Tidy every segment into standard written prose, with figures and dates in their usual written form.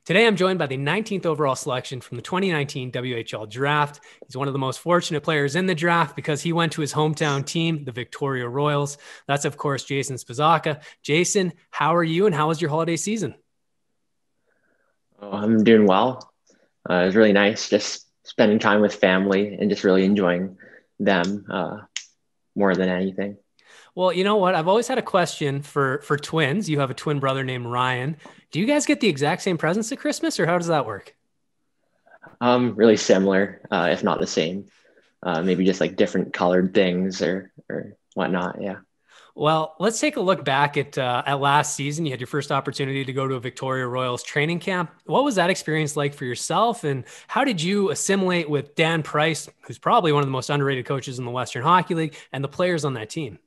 Today, I'm joined by the 19th overall selection from the 2019 WHL draft. He's one of the most fortunate players in the draft because he went to his hometown team, the Victoria Royals. That's, of course, Jason Spizawka. Jason, how are you and how was your holiday season? Oh, I'm doing well. It was really nice just spending time with family and just really enjoying them more than anything. Well, you know what? I've always had a question for twins. You have a twin brother named Ryan. Do you guys get the exact same presents at Christmas, or how does that work? Really similar, if not the same. Maybe just like different colored things or whatnot. Yeah. Well, let's take a look back at last season. You had your first opportunity to go to a Victoria Royals training camp. What was that experience like for yourself, and how did you assimilate with Dan Price, who's probably one of the most underrated coaches in the Western Hockey League, and the players on that team?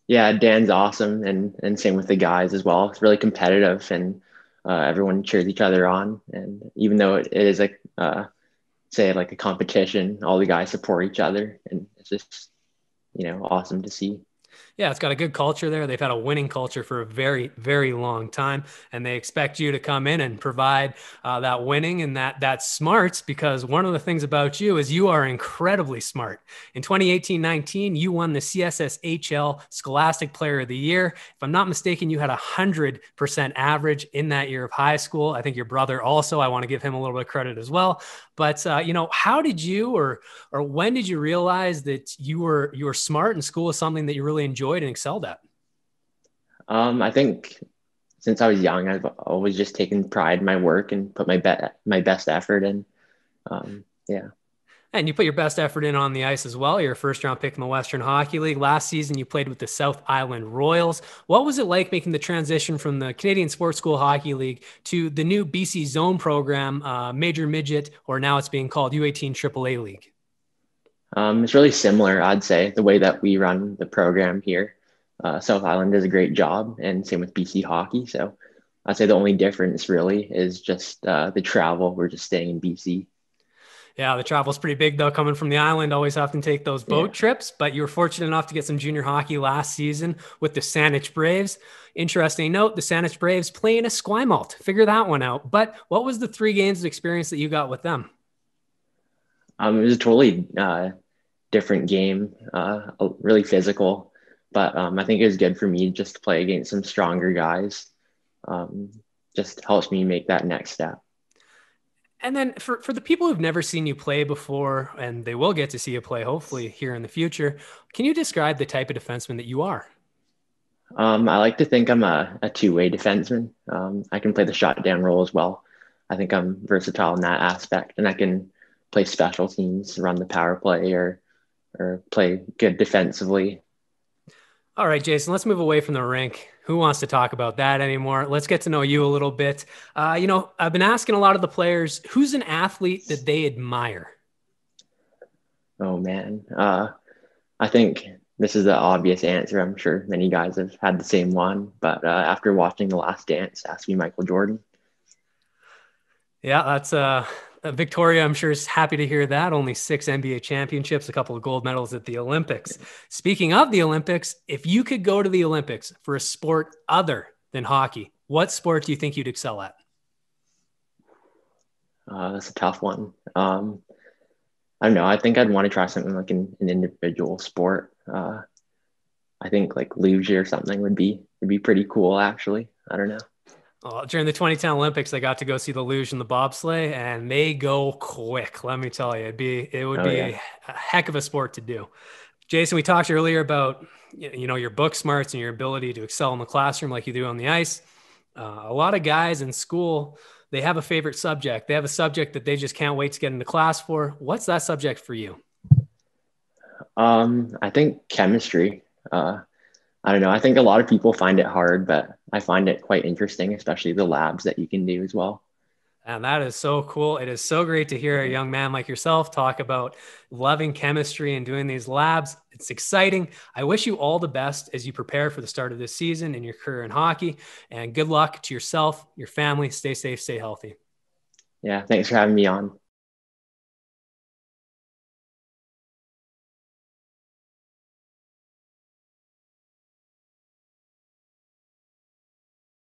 Yeah, Dan's awesome, and same with the guys as well. It's really competitive, and everyone cheers each other on. And even though it is like say like a competition, all the guys support each other, and it's just awesome to see. Yeah, it's got a good culture there. They've had a winning culture for a very, very long time, and they expect you to come in and provide that winning and that smarts. Because one of the things about you is you are incredibly smart. In 2018-19, you won the CSSHL Scholastic Player of the Year. If I'm not mistaken, you had 100% average in that year of high school. I think your brother also. I want to give him a little bit of credit as well. But how did you or when did you realize that you were smart and school was something that you really enjoyed and excelled at? I think since I was young, I've always just taken pride in my work and put my best effort in. Yeah. And you put your best effort in on the ice as well. You're a first round pick in the Western Hockey League. Last season, you played with the South Island Royals. What was it like making the transition from the Canadian Sports School Hockey League to the new BC Zone program, Major Midget, or now it's being called U18 AAA League? It's really similar, I'd say, the way that we run the program here. South Island does a great job, and same with BC Hockey. So I'd say the only difference really is just the travel. We're just staying in BC. Yeah, the travel's pretty big though. Coming from the island, always have to take those Yeah. boat trips. But you were fortunate enough to get some junior hockey last season with the Saanich Braves. Interesting note: the Saanich Braves playing a Esquimalt. Figure that one out. But what was the 3 games of experience that you got with them? It was a totally different game, really physical, but I think it was good for me just to play against some stronger guys. Um, just helps me make that next step. And then for the people who've never seen you play before, and they will get to see you play hopefully here in the future, can you describe the type of defenseman that you are? I like to think I'm a two-way defenseman. I can play the shutdown role as well. I think I'm versatile in that aspect, and I can play special teams, run the power play, or play good defensively. All right, Jason, let's move away from the rink. Who wants to talk about that anymore? Let's get to know you a little bit. I've been asking a lot of the players, who's an athlete that they admire? Oh man, I think this is the obvious answer. I'm sure many guys have had the same one, but after watching The Last Dance, it has to be Michael Jordan. Yeah, that's Victoria, I'm sure, is happy to hear that. Only 6 NBA championships, a couple of gold medals at the Olympics. Speaking of the Olympics, if you could go to the Olympics for a sport other than hockey, what sport do you think you'd excel at? That's a tough one. I don't know. I think I'd want to try something like an individual sport. I think like luge or something would be pretty cool. Actually, I don't know. During the 2010 Olympics, I got to go see the luge and the bobsleigh, and they go quick. Let me tell you, it would Oh be yeah, a heck of a sport to do. Jason, we talked earlier about your book smarts and your ability to excel in the classroom like you do on the ice. A lot of guys in school, they have a favorite subject. They have a subject that they just can't wait to get into class for. What's that subject for you? I think chemistry. I don't know. I think a lot of people find it hard, but I find it quite interesting, especially the labs that you can do as well. And that is so cool. It is so great to hear a Yeah. young man like yourself talk about loving chemistry and doing these labs. It's exciting. I wish you all the best as you prepare for the start of this season in your career in hockey. And good luck to yourself, your family. Stay safe, stay healthy. Yeah. Thanks for having me on.